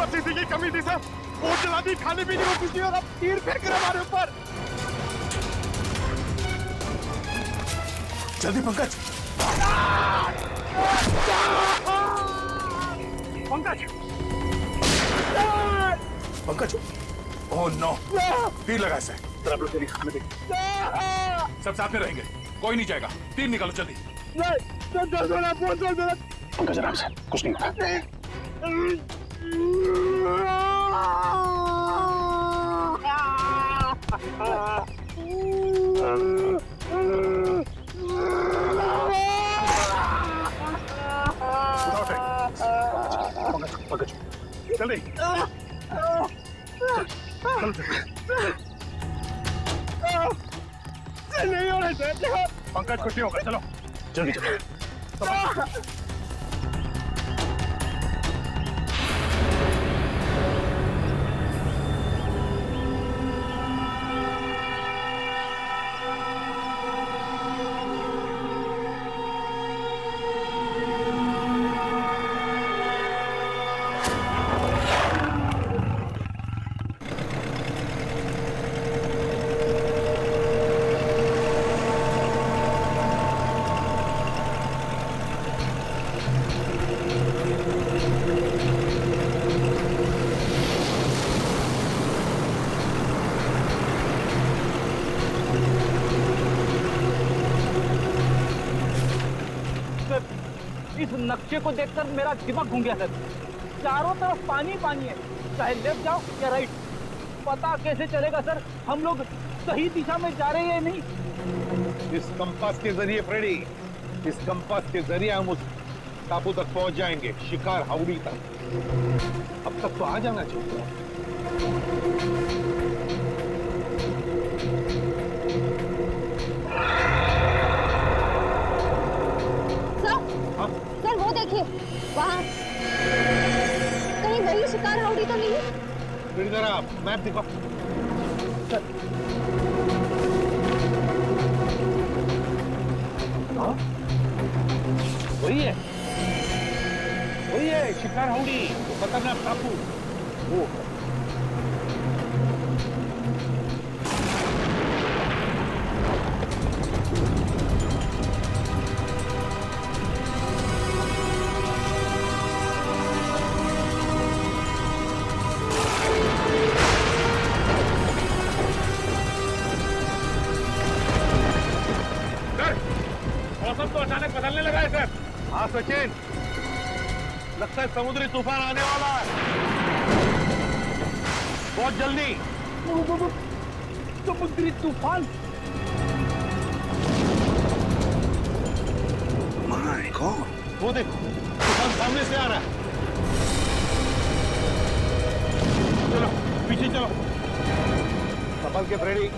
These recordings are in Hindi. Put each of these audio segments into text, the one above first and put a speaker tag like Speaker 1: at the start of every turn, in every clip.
Speaker 1: बस इसी की कमी थी सर। वो चला दी, खाने पीने को कुछ नहीं और अब तीर फेंक कर हमारे ऊपर।
Speaker 2: जल्दी पंकज।
Speaker 1: पंकज,
Speaker 2: पंकज, ओह नो, तीर लगा इसे।
Speaker 1: आप लोग तेरी खाने देंगे।
Speaker 2: सब साथ में रहेंगे, कोई नहीं जाएगा। तीर निकालो जल्दी।
Speaker 1: पंकज आराम से, कुछ नहीं होता। पंकज, चल रही। नहीं हो रहा सर। पंकज कुछ नहीं होगा, चलो जल्दी चलो।
Speaker 3: इस नक्शे को देखकर मेरा दिमाग घूम गया सर। चारों तरफ पानी पानी है, चाहे लेफ्ट जाओ या राइट, पता कैसे चलेगा सर हम लोग सही दिशा में जा रहे हैं या नहीं?
Speaker 1: इस कंपास के जरिए फ्रेडी, इस कंपास के जरिए हम उस टापू तक पहुंच जाएंगे, शिकार हाउड़ी तक। अब तक तो आ जाना चाहिए।
Speaker 4: सर वो देखिए वहाँ, कहीं वही शिकार हाउड़ी तो नहीं है?
Speaker 1: फिर जरा मैप दिखाओ। वही है, वही है शिकार हाउड़ी, वो खतरनाक टापू। वो मौसम तो अचानक बदलने लगा है सर। हाँ सचिन, लगता है समुद्री तूफान आने वाला है बहुत जल्दी।
Speaker 3: समुद्री तूफान?
Speaker 2: माय गॉड,
Speaker 1: वो देखो तूफान सामने से आ रहा है। चलो पीछे चलो, संभल के फ्रेडी।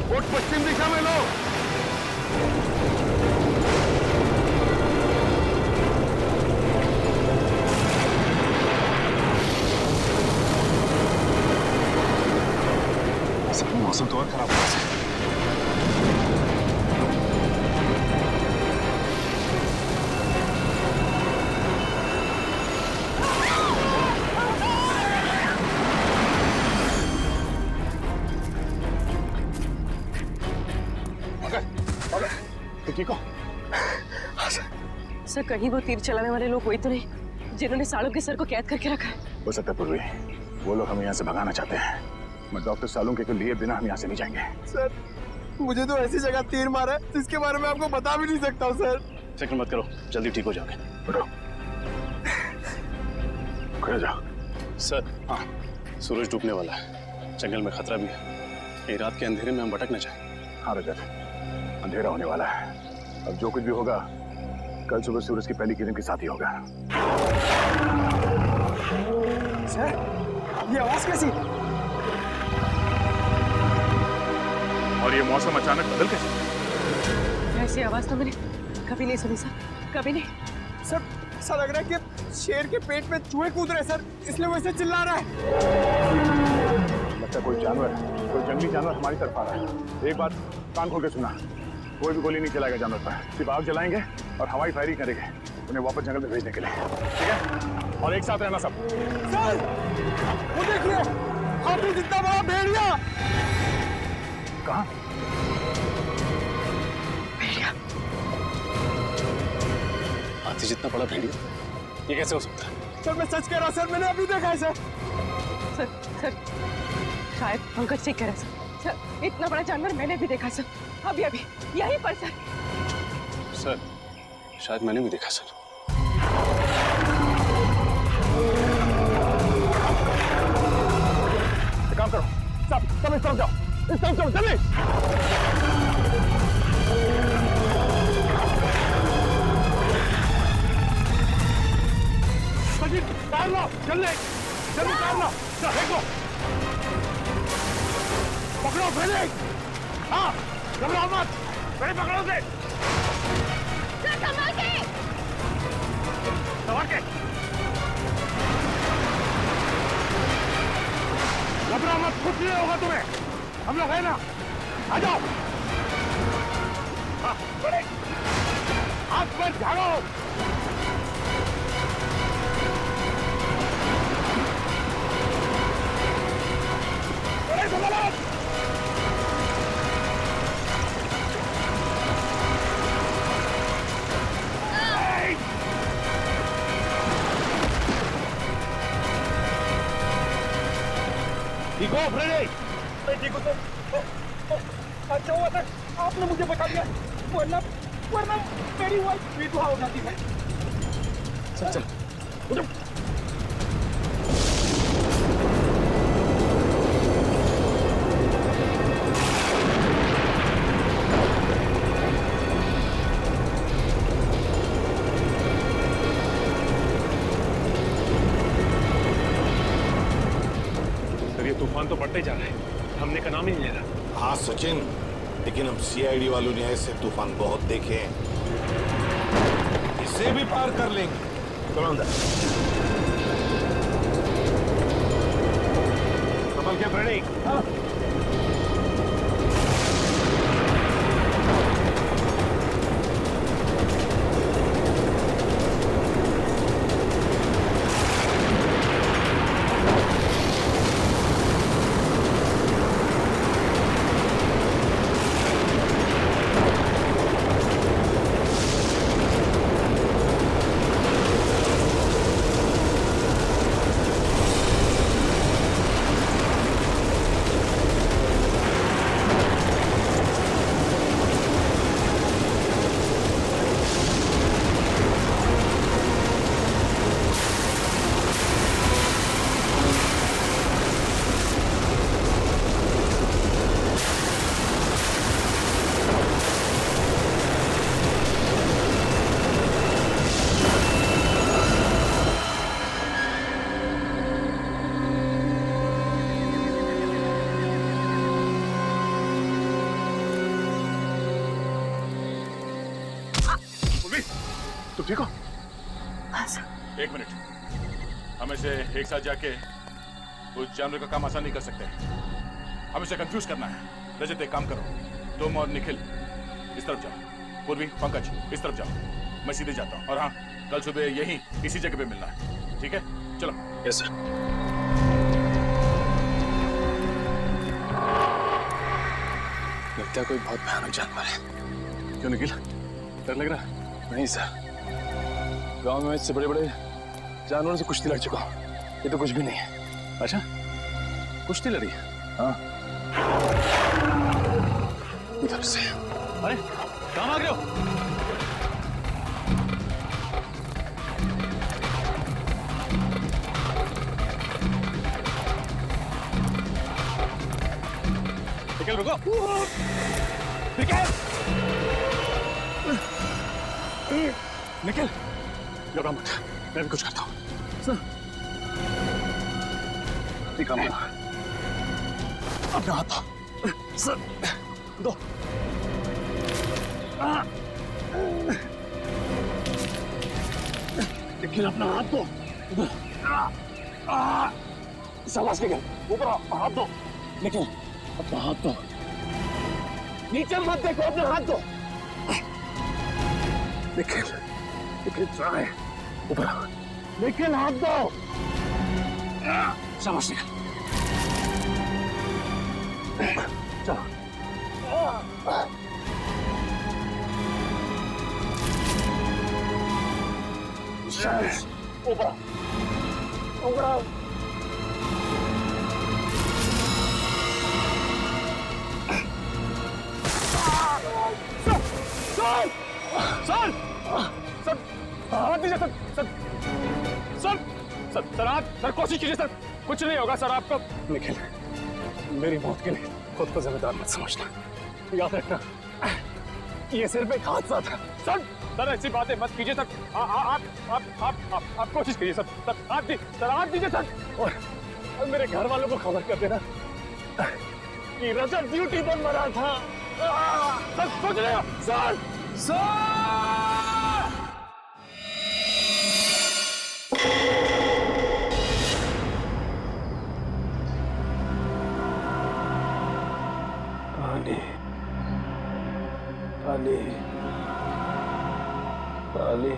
Speaker 1: बोट पश्चिम दिशा में लो।
Speaker 2: मौसम तो और खराब हो रहा है।
Speaker 1: ठीक हो?
Speaker 5: सर कहीं वो तीर चलाने वाले लोग वही तो नहीं जिन्होंने सालों के सर को कैद करके रखा है?
Speaker 2: हो सकता है पूर्वी, वो लोग हमें यहाँ से भगाना चाहते हैं। मैं डॉक्टर सालुंके को लिए बिना हम यहाँ से नहीं जाएंगे।
Speaker 6: सर मुझे तो ऐसी जगह तीर मारा है जिसके बारे में आपको बता भी नहीं सकता हूँ सर।
Speaker 2: फिक्र मत करो, जल्दी ठीक हो जाओगे। उठो, खड़े जाओ।
Speaker 7: सर हाँ, सूरज डूबने वाला है, जंगल में खतरा भी है। ये रात के अंधेरे में हम भटक न जाए।
Speaker 2: हाँ रजत, अंधेरा होने वाला है। अब जो कुछ भी होगा कल सुबह सूरज की पहली किरण के साथ ही होगा।
Speaker 6: सर ये आवाज कैसी?
Speaker 2: और ये मौसम अचानक बदल कैसे?
Speaker 5: ऐसी आवाज तो मैंने कभी नहीं सुनी सर, कभी नहीं।
Speaker 6: सर ऐसा लग रहा है कि शेर के पेट में चूहे कूद रहे सर, इसलिए वो ऐसे चिल्ला रहा है।
Speaker 2: लगता है कोई जानवर, कोई जंगली जानवर हमारी तरफ आ रहा है। एक बात कान खोल के सुनना, कोई भी गोली नहीं चलाएगा जानवर पर, सिर्फ आग जलाएंगे और हवाई फायरिंग करेंगे उन्हें वापस जंगल में भेजने के लिए, ठीक है? और एक साथ रहना सब।
Speaker 6: सर वो देखिए, हाथी जितना बड़ा भेड़िया।
Speaker 2: कहाँ?
Speaker 7: हाथी जितना बड़ा भेड़िया, ये कैसे हो सकता है?
Speaker 6: सर मैं सच कह रहा हूं सर, मैंने अभी देखा है सर।
Speaker 5: सर सर शायद पंकज से कह रहा सर, इतना बड़ा जानवर मैंने भी देखा सर, अभी अभी यहीं पर सर।
Speaker 7: सर शायद मैंने भी देखा सर।
Speaker 2: एक काम करो, सब इस तरफ जाओ, इस तरफ जाओ, जल्दी।
Speaker 1: कार लो, जल्दी जल्दी कार लो, देखो पकड़ो पहले। हाँ घबराओ मत, पहले पकड़ो से।
Speaker 4: संभाल के।
Speaker 1: संभाल के। घबराओ मत, कुछ नहीं होगा तुम्हें, हम लोग है ना, आ जाओ। हाँ बड़े हाथ पर झाड़ो। बड़े संभालो। ठीक हो फ्रेडी?
Speaker 3: मैं ठीक हूँ सर। अच्छा हुआ सर आपने मुझे बता दिया, वरना वरना मेरी वाइफ विधवा हो जाती है।
Speaker 7: चल चल
Speaker 1: उठो। तूफान तो बढ़ते जा रहा है, हमने का नाम ही नहीं ले रहा।
Speaker 8: हाँ सचिन, लेकिन हम सीआईडी वालों ने ऐसे तूफान बहुत देखे हैं, इसे भी पार कर लेंगे।
Speaker 2: चलो अंदर।
Speaker 1: संभल के फ्रेडी।
Speaker 2: तुम ठीक हो?
Speaker 5: हाँ सर।
Speaker 8: एक मिनट, हम इसे एक साथ जाके उस जानवर का काम आसान नहीं कर सकते, हम इसे कंफ्यूज करना है। रजत एक काम करो, तुम और निखिल इस तरफ जाओ, पूर्वी पंकज इस तरफ जाओ, मैं सीधे जाता हूँ। और हाँ, कल सुबह यहीं इसी जगह पे मिलना है, ठीक है? चलो।
Speaker 7: Yes sir. लगता है कोई बहुत भयानक जानवर है। क्यों निखिल, डर लग रहा है? नहीं सर, गांव में इससे बड़े बड़े जानवरों से कुश्ती लड़ चुका हूं, ये तो कुछ भी नहीं है। अच्छा, कुश्ती लड़ी? हाँ, इधर से। अरे कहाँ भाग रहे हो? निकल, रुको। निकल, घबरा मत, मैं भी कुछ करता हूँ।
Speaker 2: ठीक काम करो।
Speaker 7: अपना हाथ दो। सर, दो।
Speaker 2: निखिल अपना हाथ दो। शाबाश निखिल, ऊपर हाथ दो।
Speaker 7: निखिल अपना हाथ दो।
Speaker 3: नीचे मत देखो, अपना हाथ दो।
Speaker 7: निखिल निखिल ट्राई ऊपर आओ।
Speaker 3: निखिल हाथ दो।
Speaker 7: शाबाश निखिल। चलो शाबाश
Speaker 3: ऊपर ऊपर आओ।
Speaker 7: सर सर सर हाथ दीजिए sir sir sir sir sir आप सर कोशिश कीजिए सर, कुछ नहीं होगा सर आपको। निखिल मेरी मौत के लिए खुद को जिम्मेदार मत समझना, याद रखना ये सिर्फ एक हादसा था। सर सर ऐसी बातें मत कीजिए सर, आप कोशिश कीजिए सर। सर हाथ दीजिए सर, और मेरे घर वालों को खबर कर देना कि रजत ड्यूटी पर मरा था। सर सोच रहे हो सर सर
Speaker 6: पानी पानी पानी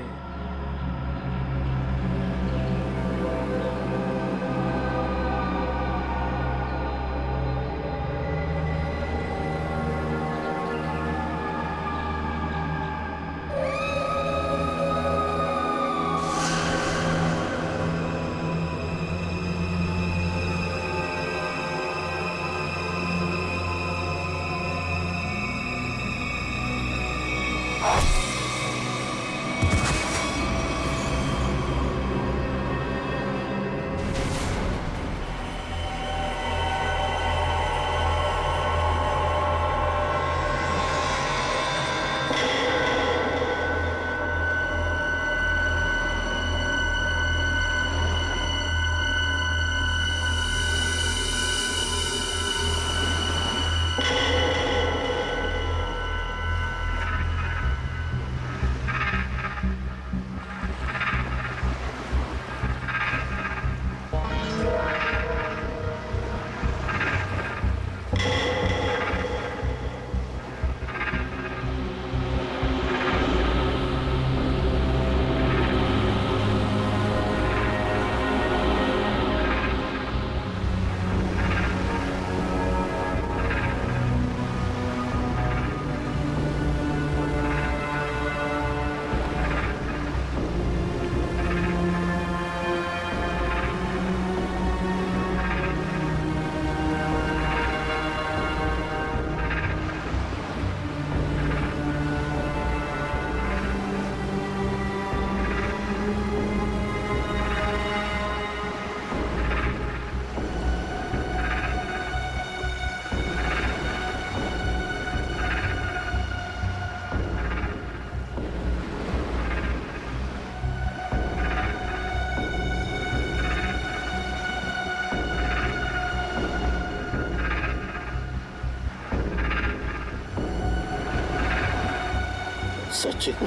Speaker 6: Sachin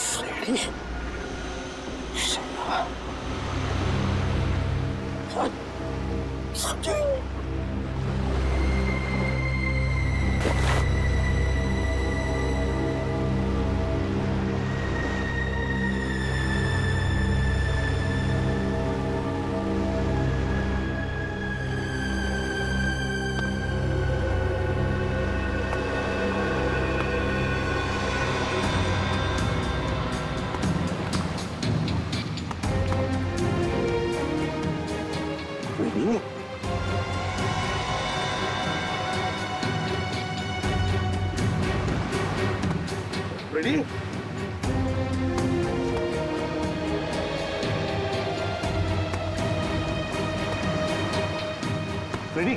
Speaker 6: Freddy Sachin
Speaker 2: ready ready ready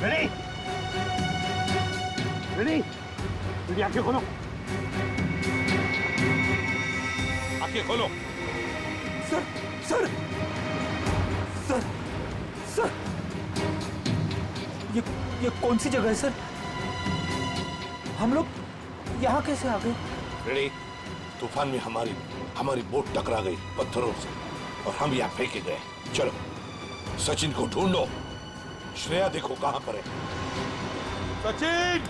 Speaker 2: ready ready ready आंखें खोलो
Speaker 8: आंखें खोलो।
Speaker 6: सर सर सर सर ये कौन सी जगह है सर? हम लोग
Speaker 3: यहाँ कैसे आ गए?
Speaker 9: रेडी, तूफान में हमारी हमारी बोट टकरा गई पत्थरों से और हम यहाँ फेंके गए। चलो सचिन को ढूंढो, श्रेया देखो कहाँ पर है।
Speaker 1: सचिन!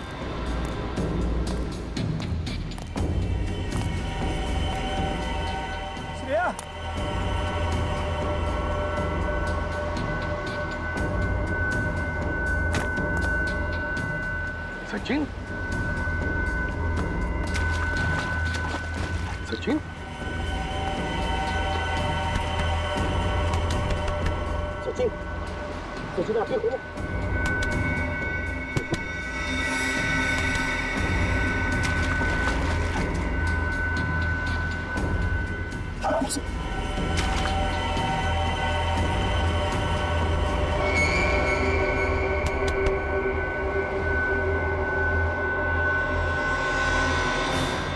Speaker 3: श्रेया!
Speaker 1: सचिन? सचिन? सचिन? सचिन आप ठीक हो?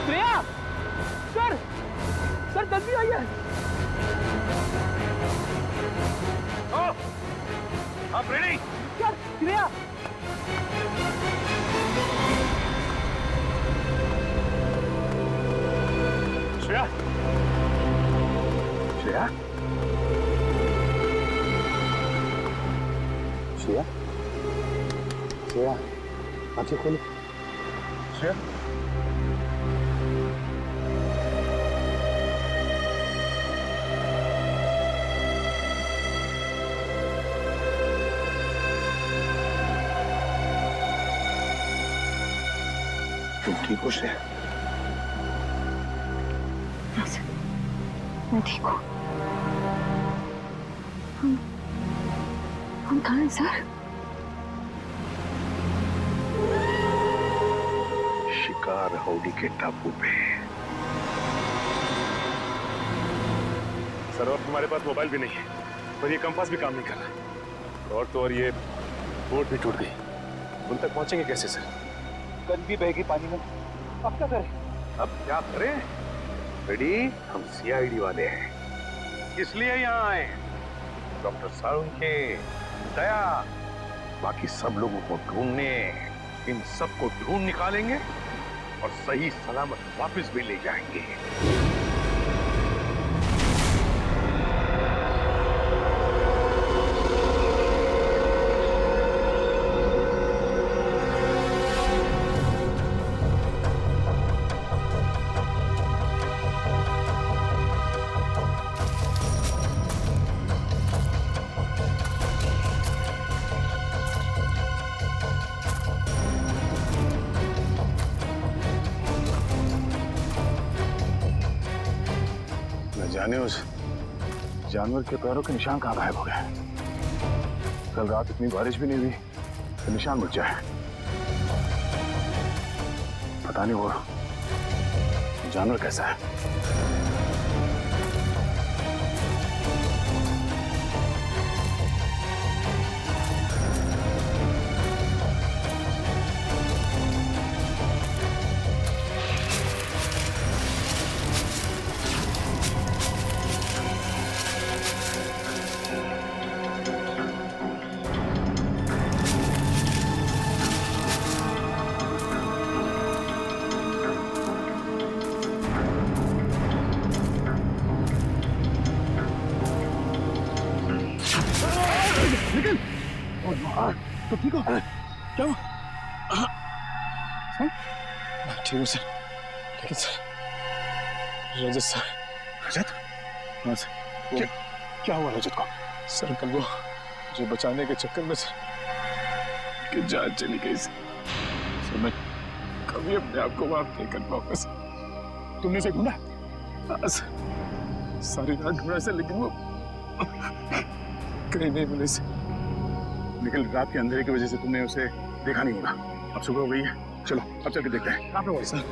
Speaker 3: श्रेया! सर! सर जल्दी आइए!
Speaker 1: आप रेडी?
Speaker 3: सर श्रेया!
Speaker 2: श्रेया, श्रेया, श्रेया, श्रेया, आंखें खोलो। श्रेया, तुम ठीक हो श्रेया?
Speaker 4: हाँ सर, मैं ठीक हूँ। हम कहाँ हैं सर?
Speaker 9: शिकार हाउडी के टापू पे।
Speaker 2: सर अब हमारे पास मोबाइल भी नहीं है और ये कंपास भी काम नहीं कर रहा। और तो और ये बोट भी टूट गई। उन तक पहुंचेंगे कैसे सर?
Speaker 3: गन भी बहेगी पानी में। अब क्या करें?
Speaker 1: अब क्या करें? रेडी, हम सीआईडी वाले हैं, इसलिए यहाँ आए। डॉक्टर सारुण के दया, बाकी सब लोगों को ढूंढने, इन सबको ढूंढ निकालेंगे और सही सलामत वापस भी ले जाएंगे।
Speaker 2: जाने उस जानवर के पैरों के निशान कहाँ गायब हो गए। कल रात इतनी बारिश भी नहीं हुई तो निशान मिट जाए। पता नहीं वो जानवर कैसा है।
Speaker 7: तो ठीक हो? क्या हुआ? मैं ठीक हूँ सर, लेकिन सर रजत सर।
Speaker 2: रजत? हाँ सर। क्या हुआ रजत को?
Speaker 7: सर कल वो मुझे बचाने के चक्कर में सर कि जान चली गई सर। मैं कभी अपने आप को माफ नहीं कर पाऊंगा सर।
Speaker 2: तुमने उसे ढूंढा?
Speaker 7: हाँ सर, सारी रात ढूंढा सर, लेकिन वो कहीं नहीं मिले सर।
Speaker 2: लेकिन रात के अंधेरे की वजह से तुमने उसे देखा नहीं होगा। अब सुबह हो गई है, चलो अब चल के देखते हैं। कहाँ पे हुआ
Speaker 7: सर?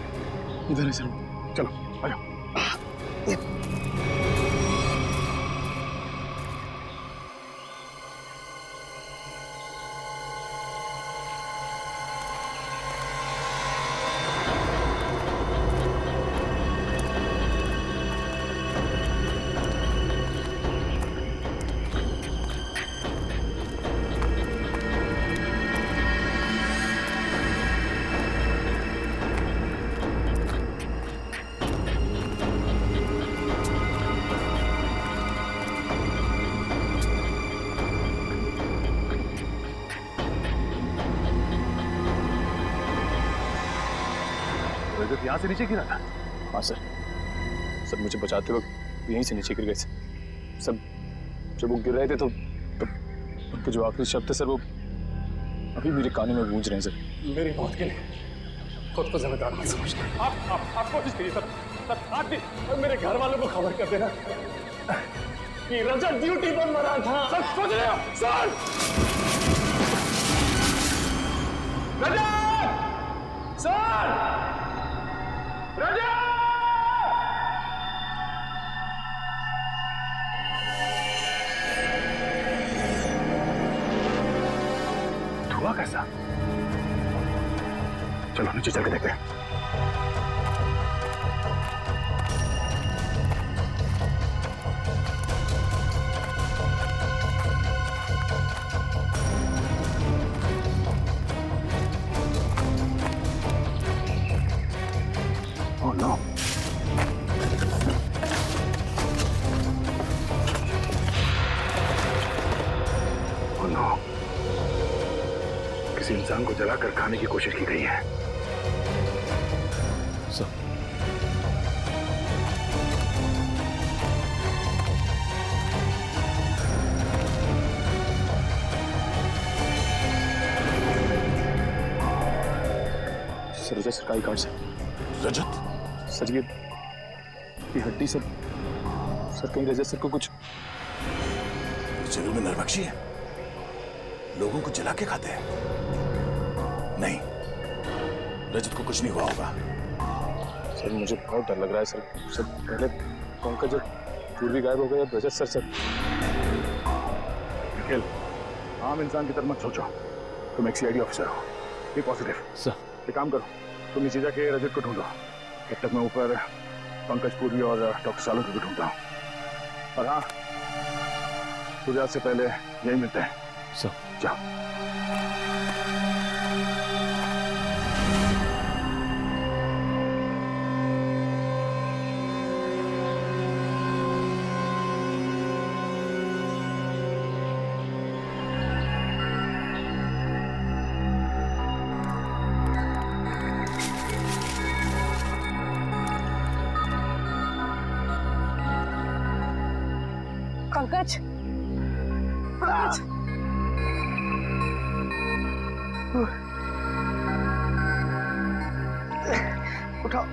Speaker 7: इधर है सर।
Speaker 2: चलो आ जाओ। रजत यहाँ से नीचे गिरा था?
Speaker 7: हाँ सर, सर मुझे बचाते वक्त यहीं से नीचे गिर गए सर। जब वो गिर रहे थे तो उनके जो आखिरी शब्द थे सर, वो अभी मेरे कानों में गूंज रहे हैं सर।
Speaker 2: मेरी मौत के लिए खुद को जिम्मेदार मत समझना। आप कोशिश करिए सर, आप भी मेरे घर वालों को खबर कर देना कि रजत ड्यूटी पर मरा था। सर सोच रहे हो? सर रजत! सर रजत! धुआं कैसा? चलो नीचे चल के देखते हैं। Oh no! Oh no! किसी इंसान को जलाकर खाने की कोशिश की गई है।
Speaker 7: सर सर रजत सरकारी कार्ड से।
Speaker 9: रजत?
Speaker 7: सर ये हड्डी सर कहीं रजत सर को कुछ।
Speaker 9: जंगल में नरभक्षी है, लोगों को जला के खाते हैं। नहीं, रजत को कुछ नहीं हुआ होगा।
Speaker 7: सर मुझे बहुत डर लग रहा है सर। सर पहले पंकज जब पूर्वी गायब हो गया, रजत सर
Speaker 2: निखिल, आम इंसान की तरह मत सोचो। तुम एक सीआईडी ऑफिसर हो, बी पॉजिटिव।
Speaker 7: सर
Speaker 2: एक काम करो, तुम नीचे जाके रजत को ढूंढो, तब तक मैं ऊपर पंकज पूर्वी और डॉक्टर सालों को भी ढूंढता हूँ। और हाँ, सूर्यास्त से पहले यही मिलते हैं।
Speaker 7: सर
Speaker 2: जाओ।
Speaker 5: पंकज, पंकज,
Speaker 6: उठाओ।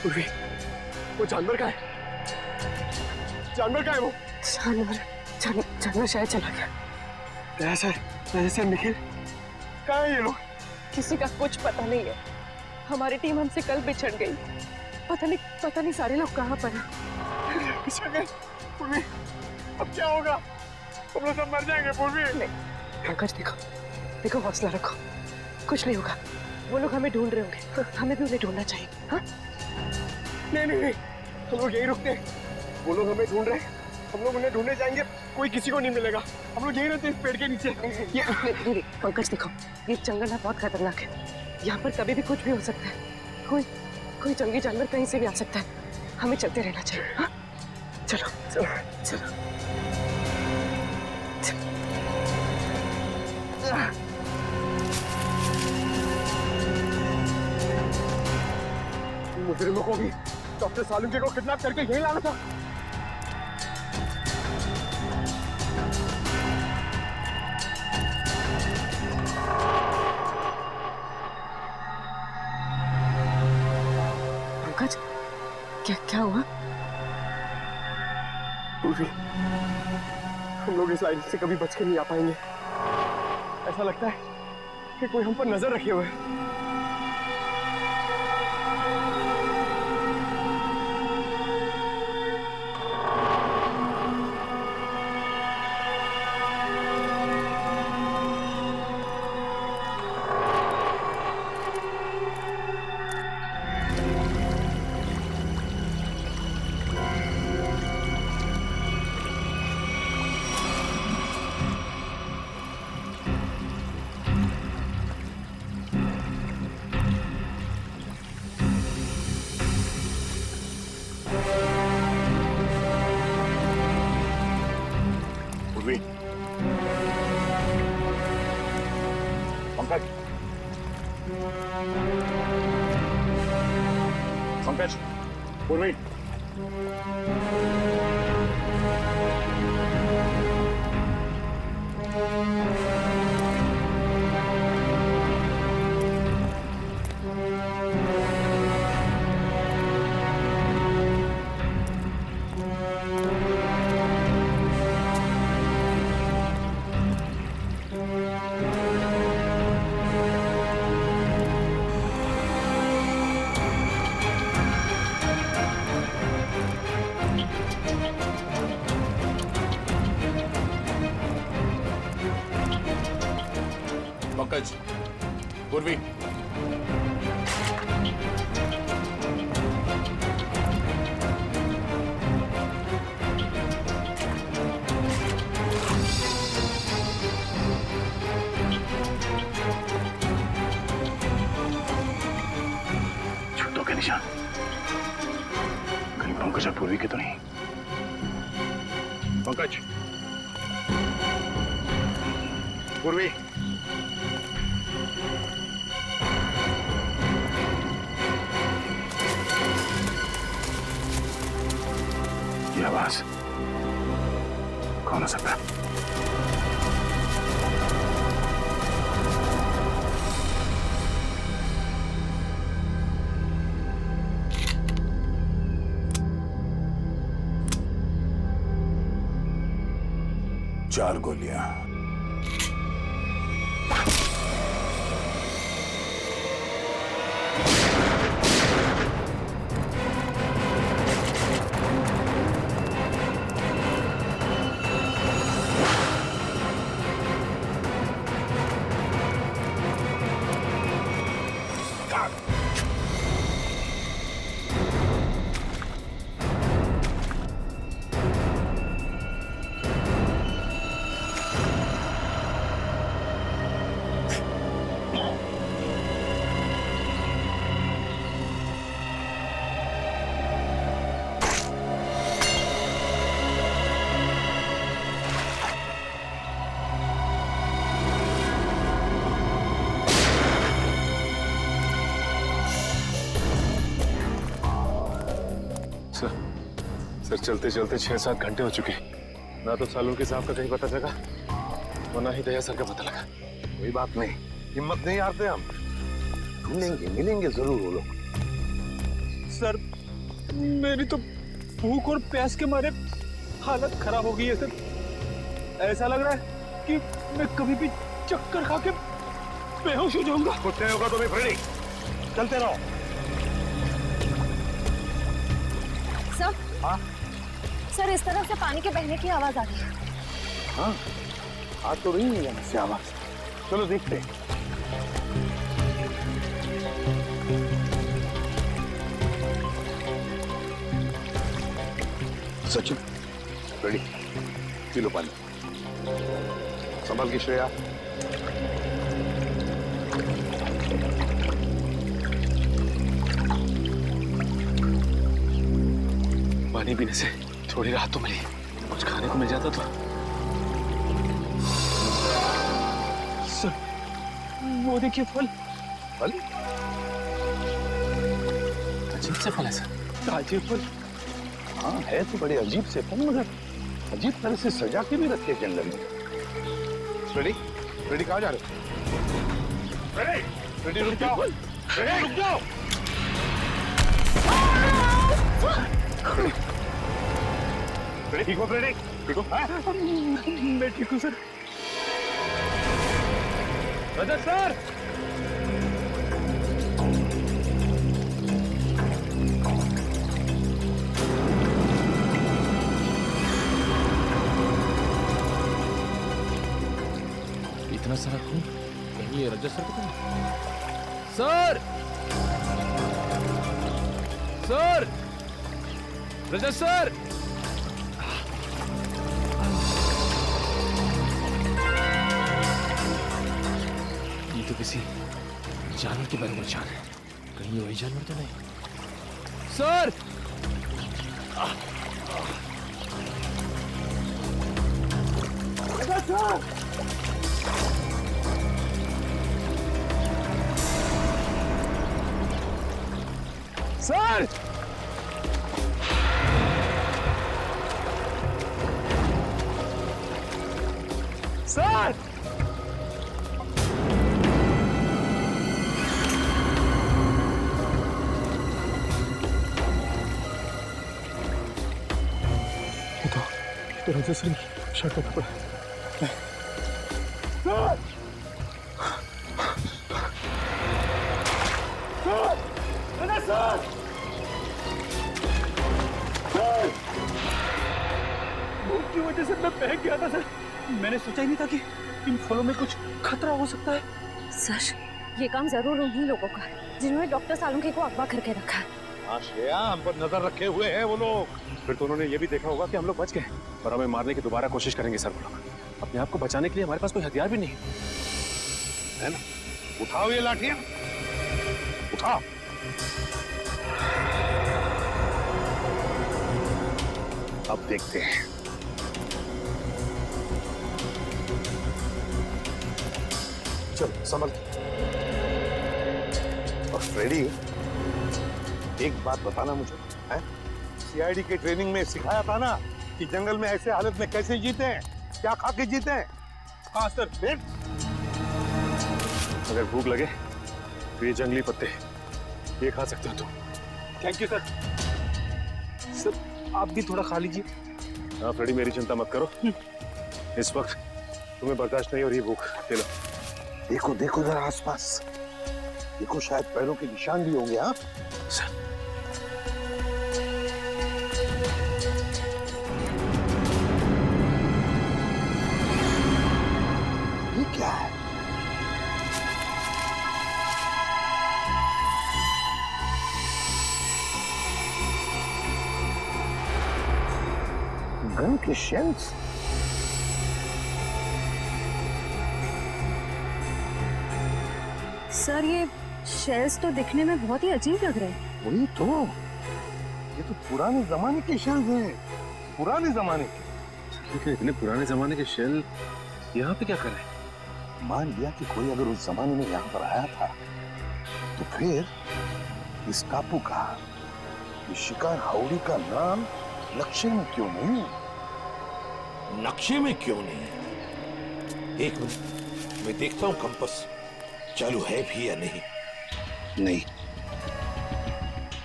Speaker 6: पूर्वी, वो जानवर का है? जानवर का है वो?
Speaker 5: जानवर शायद चला गया।
Speaker 6: सर निखिल, कहाँ है ये लोग?
Speaker 5: किसी का कुछ पता नहीं है। हमारी टीम हमसे कल बिछड़ गई। पता नहीं सारे लोग कहाँ पर हैं।
Speaker 6: बिछड़ गए? पूर्वी, अब क्या होगा? हम लोग सब मर जाएंगे पूर्वी।
Speaker 5: नहीं पंकज, देखो हौसला रखो, कुछ नहीं होगा। वो लोग हमें ढूंढ रहे होंगे, हमें भी उन्हें ढूंढना चाहिए। हाँ?
Speaker 6: नहीं, हम लोग यहीं रुकते हैं। वो लोग हमें ढूंढ रहे हैं, हम लोग उन्हें ढूंढने जाएंगे, कोई किसी को नहीं मिलेगा। हम लोग यहीं रहते हैं इस पेड़ के नीचे।
Speaker 5: नहीं, पंकज देखो, ये जंगल है, बहुत खतरनाक है। यहाँ पर कभी भी कुछ भी हो सकता है। कोई जंगली जानवर कहीं से भी आ सकता है। हमें चलते रहना चाहिए। हाँ? चलो।
Speaker 6: मुजरिमों को भी डॉक्टर सालुंके को किडनैप करके यहीं लाना था।
Speaker 5: पंकज, क्या हुआ?
Speaker 6: पूर्वी, हम लोग इस लाइन से कभी बच के नहीं आ पाएंगे। ऐसा लगता है कि कोई हम पर नजर रखे हुए है।
Speaker 2: पूर्वी
Speaker 8: पंकज, पूर्वी,
Speaker 2: छुट्टों के निशान कहीं पंकज और पूर्वी के तो नहीं। पंकज, पूर्वी, ये आवाज कौन हो सकता है? चार गोलियां।
Speaker 7: सर चलते चलते 6-7 घंटे हो चुके। ना तो सालू के साहब का कहीं पता लगा और ना ही दया सर का पता लगा।
Speaker 1: कोई बात नहीं, हिम्मत नहीं हारते हम, ढूंढेंगे, मिलेंगे जरूर वो लोग।
Speaker 3: सर मेरी तो भूख और प्यास के मारे हालत खराब हो गई है सर। ऐसा लग रहा है कि मैं कभी भी चक्कर खा के बेहोश हो जाऊंगा।
Speaker 1: कुछ नहीं होगा तुम्हें फ्रेडी, चलते रहो।
Speaker 4: सर,
Speaker 1: हाँ
Speaker 4: सर इस तरफ से पानी के बहने की आवाज आ रही है।
Speaker 1: हाँ, आ तो रही है यहाँ से आवाज। चलो देखते हैं। सचिन, रेडी, पी लो पानी। संभल की श्रेया।
Speaker 7: पानी पीने से थोड़ी राहत तो मिली, कुछ खाने को मिल जाता तो।
Speaker 3: सर वो देखिए फल।
Speaker 1: फल?
Speaker 7: अजीब से फल है सर।
Speaker 3: ताजे फल।
Speaker 1: हाँ है तो बड़े अजीब से फल, मगर अजीब तरह से सजा के भी रखे जंगल में। रेडी, रेडी कहाँ जा रहे हो? रेडी, रेडी रुक जाओ, रेडी रुक जाओ। रेडी ठीक हो? रेडी ठीक हो?
Speaker 3: मैं ठीक हूँ सर। रजत सर,
Speaker 8: इतना सारा खून, कहीं ये रजत सर को सर, सर, रजत सर, ये तो किसी जानवर के बारे में जान है। कहीं ये वही जानवर तो नहीं? सर,
Speaker 3: रजत सर, सर, सर
Speaker 2: तो रजिस्टर शर्ट का कपड़ा
Speaker 3: भूख की वजह से मैं बहक गया था सर। मैंने सोचा ही नहीं था कि इन फलों में कुछ खतरा हो सकता है।
Speaker 4: सर ये काम जरूर उन्हीं लोगों का है जिन्होंने डॉक्टर सालुंखे को अगवा करके रखा है।
Speaker 1: हाँ श्रेया, हम पर नजर रखे हुए हैं वो लोग।
Speaker 7: फिर तो उन्होंने ये भी देखा होगा कि हम लोग बच गए और हमें मारने की दोबारा कोशिश करेंगे सर वो लोग। अपने आप को बचाने के लिए हमारे पास कोई हथियार भी नहीं
Speaker 1: है ना? उठाओ ये लाठियां, उठाओ। अब देखते हैं। चल संभल। और फ्रेडी, एक बात बताना मुझे, हैं? सीआईडी के ट्रेनिंग में सिखाया था ना कि जंगल में ऐसे हालत में कैसे जीते हैं, क्या खा के जीते हैं।
Speaker 3: हाँ सर।
Speaker 1: फिर
Speaker 7: अगर भूख लगे तो ये जंगली पत्ते ये खा सकते हो तुम।
Speaker 3: Thank you sir. सर आप भी थोड़ा खा लीजिए।
Speaker 7: हाँ फ्रेडी, मेरी चिंता मत करो, इस वक्त तुम्हें बर्दाश्त नहीं हो रही भूख। ले लो।
Speaker 1: देखो देखो जरा आसपास, देखो शायद पैरों के निशान भी होंगे। हाँ
Speaker 7: सर
Speaker 1: ये क्या है? गन के शेल्स।
Speaker 4: सर ये शेल्स तो दिखने में बहुत ही अजीब लग रहे हैं।
Speaker 1: वही तो, ये तो पुराने जमाने के शेल्स हैं, पुराने जमाने के।
Speaker 7: लेकिन इतने पुराने जमाने के शेल यहाँ पे क्या कर रहे हैं?
Speaker 1: मान लिया कि कोई अगर उस जमाने में यहाँ पर आया था, तो फिर इस टापू का, इस शिकार हाउड़ी का नाम नक्शे में क्यों नहीं?
Speaker 9: नक्शे में क्यों नहीं? एक मिनट, मैं देखता हूं कंपास चालू है भी या नहीं।
Speaker 1: नहीं,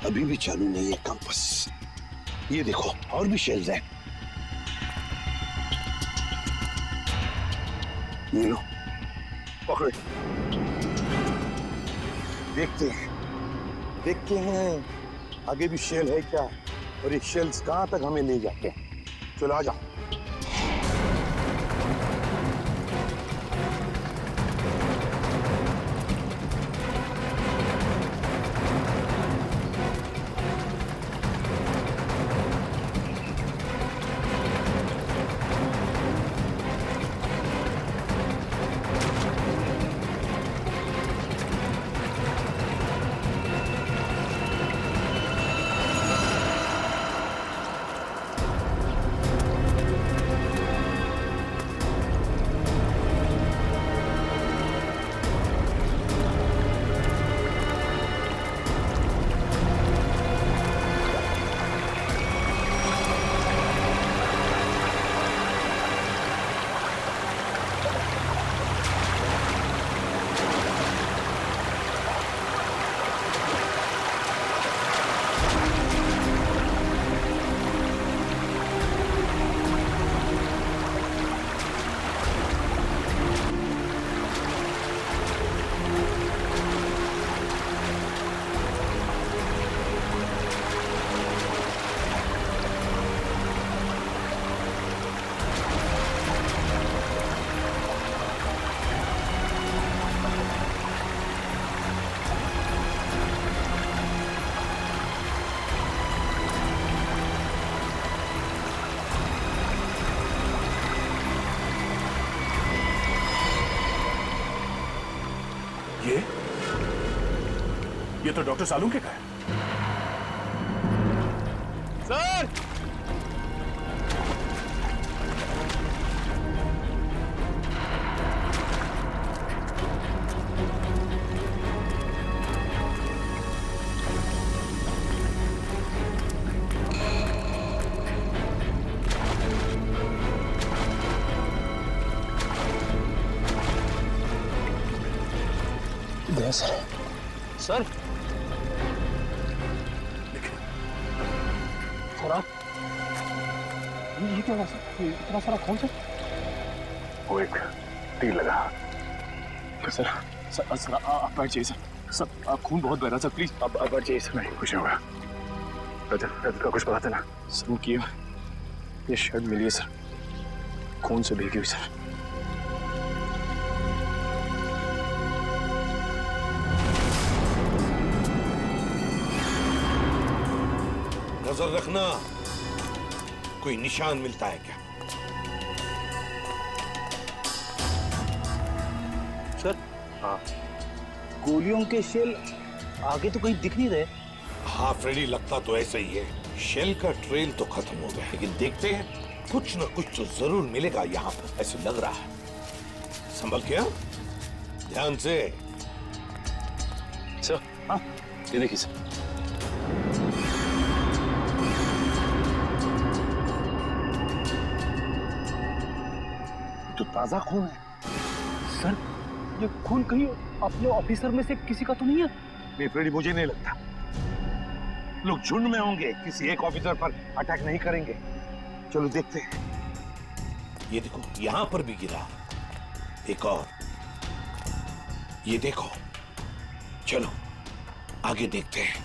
Speaker 1: अभी भी चालू नहीं है कंपास। ये देखो और भी शेल्स हैं। ये लो, पकड़ो। देखते हैं आगे भी शेल है क्या, और ये शेल्स कहां तक हमें ले जाते हैं। चलो आ जाओ।
Speaker 8: ये तो डॉक्टर सालुंखे का है।
Speaker 3: सर
Speaker 7: गया सर। सर सर आप ये क्या हुआ सर? इतना सारा खून सर?
Speaker 2: वो एक तीर लगा।
Speaker 7: सर सर सर आप बैठ जाइए सर। सर आप खून बहुत बह रहा सर, प्लीज आप बैठ जाइए सर।
Speaker 2: नहीं कुछ नहीं होगा। रजत का कुछ पता चला?
Speaker 7: सर वो किए ये शर्ट मिली है सर, खून से भीगी हुई सर।
Speaker 9: नजर रखना कोई निशान मिलता है क्या।
Speaker 3: सर हाँ, गोलियों के शेल आगे तो कहीं दिख नहीं रहे।
Speaker 9: हाँ फ्रेडी, लगता तो ऐसा ही है। शेल का ट्रेल तो खत्म हो गया, लेकिन देखते हैं कुछ न कुछ तो जरूर मिलेगा यहाँ पर, ऐसे लग रहा है। संभल के ध्यान से।
Speaker 7: सर हाँ ये देखिए सर।
Speaker 2: तो ताजा खून है।
Speaker 3: सर ये खून कहीं अपने ऑफिसर में से किसी का तो नहीं है?
Speaker 1: नहीं फ्रेडी, मुझे नहीं लगता। लोग झुंड में होंगे, किसी एक ऑफिसर पर अटैक नहीं करेंगे। चलो देखते हैं।
Speaker 9: ये देखो यहां पर भी गिरा एक और, ये देखो। चलो आगे देखते हैं।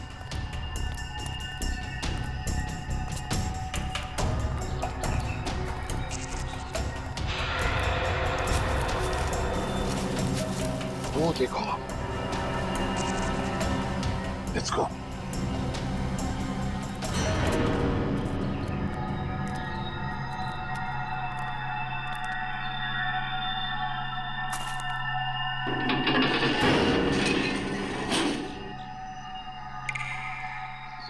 Speaker 2: वो देखो। Let's go.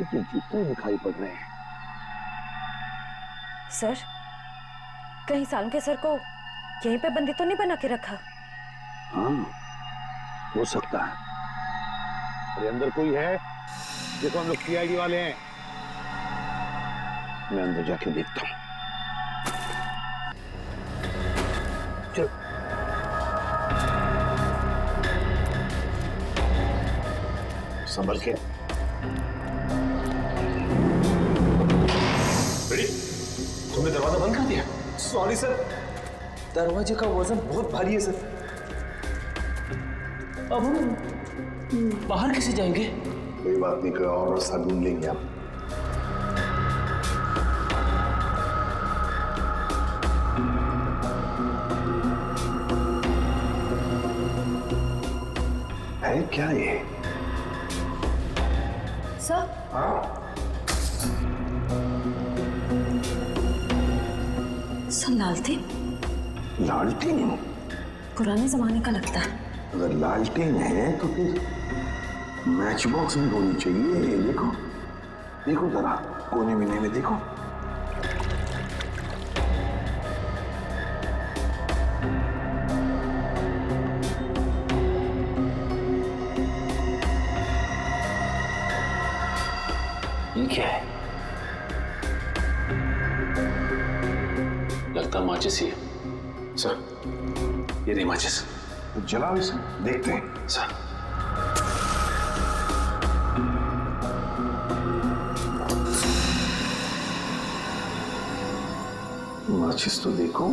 Speaker 1: के जूते दिखाई पड़ रहे हैं।
Speaker 10: सर कहीं सालम के सर को यहीं पे बंदी तो नहीं बना के रखा?
Speaker 1: हाँ हो सकता है। अरे अंदर कोई है? देखो हम लोग सीआईडी वाले हैं। मैं अंदर जाके देखता हूँ। चल संभल के।
Speaker 7: तुमने दरवाजा बंद कर दिया?
Speaker 3: सॉरी सर, दरवाजे का वजन बहुत भारी है सर। अब हम बाहर कैसे जाएंगे?
Speaker 1: कोई बात नहीं, कोई और रास्ता ढूंढ लेंगे आप। है क्या ये?
Speaker 10: सर सर लालटेन?
Speaker 1: लालटेन?
Speaker 10: पुराने जमाने का लगता है।
Speaker 1: अगर लालटेन है तो फिर मैच बॉक्स में होनी चाहिए। देखो देखो जरा कोने में देखो।
Speaker 7: ये क्या है? लगता माचिस ही है। सर ये नहीं माचिस।
Speaker 1: तो जलाओ इसे, देखते हैं।
Speaker 7: सर
Speaker 1: माचिस तो देखो।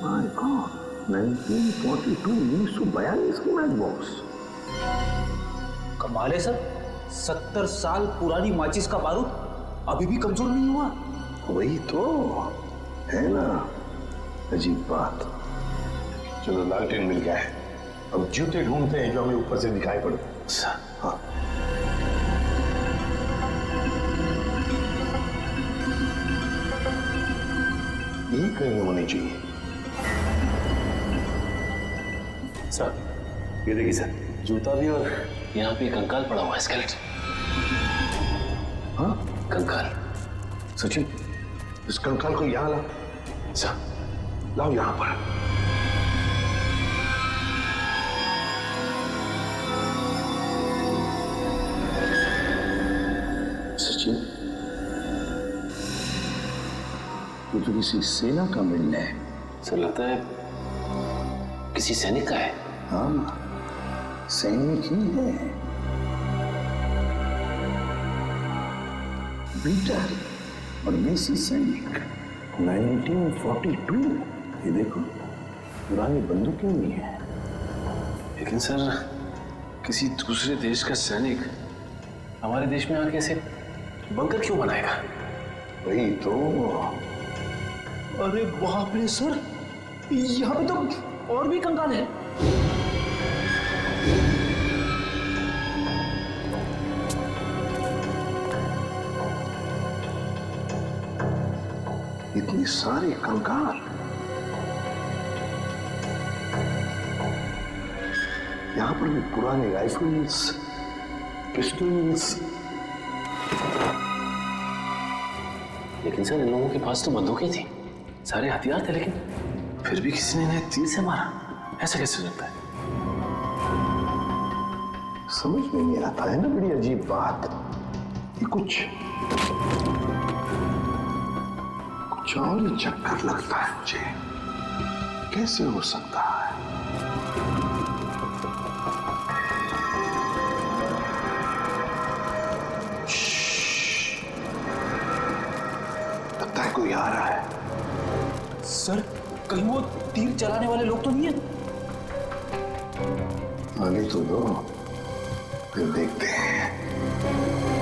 Speaker 1: माय गॉड, 1942 1942 की मैच बॉक्स।
Speaker 3: कमाल है सर, 70 साल पुरानी माचिस का बारूद अभी भी कमजोर नहीं हुआ।
Speaker 1: वही तो है ना, अजीब बात। चलो लालटेन मिल गया है, अब जूते ढूंढते हैं जो हमें ऊपर से दिखाई पड़े। हाँ ये कहीं होनी चाहिए।
Speaker 7: सर ये देखिए सर, जूता भी और यहाँ पे कंकाल पड़ा हुआ है, स्केलेटन।
Speaker 1: हाँ
Speaker 7: कंकाल।
Speaker 1: सचिन इस कंकाल को यहाँ ला।
Speaker 7: सर
Speaker 1: लाओ यहाँ पर। सचिन ये तो किसी सेना का मिलना है।
Speaker 7: सर लगता है
Speaker 11: किसी सैनिक का है?
Speaker 12: हाँ, सैनिक ही है। पीटर और मेसी सैनिक 1942। ये देखो, पुरानी बंदूकें भी हैं।
Speaker 11: लेकिन सर, किसी दूसरे देश का सैनिक हमारे देश में आके ऐसे बंकर क्यों बनाएगा?
Speaker 12: वही तो।
Speaker 3: अरे बाप रे सर, यहाँ पे तो और भी कंकाल है।
Speaker 12: इतने सारे कंकाल। यहां पर भी पुराने राइफल्स, पिस्टल्स।
Speaker 11: लेकिन सर, इन लोगों के पास तो बंदूकें थी, सारे हथियार थे, लेकिन फिर भी किसी ने इन्हें तीर से मारा। ऐसा कैसे हो सकता है?
Speaker 12: समझ में नहीं आता है ना, बड़ी अजीब बात। ये कुछ और ही चक्कर लगता है मुझे। कैसे हो सकता है? लगता है कोई आ रहा है।
Speaker 3: सर, कहीं वो तीर चलाने वाले लोग तो नहीं है?
Speaker 12: आने तो दो, फिर देखते हैं।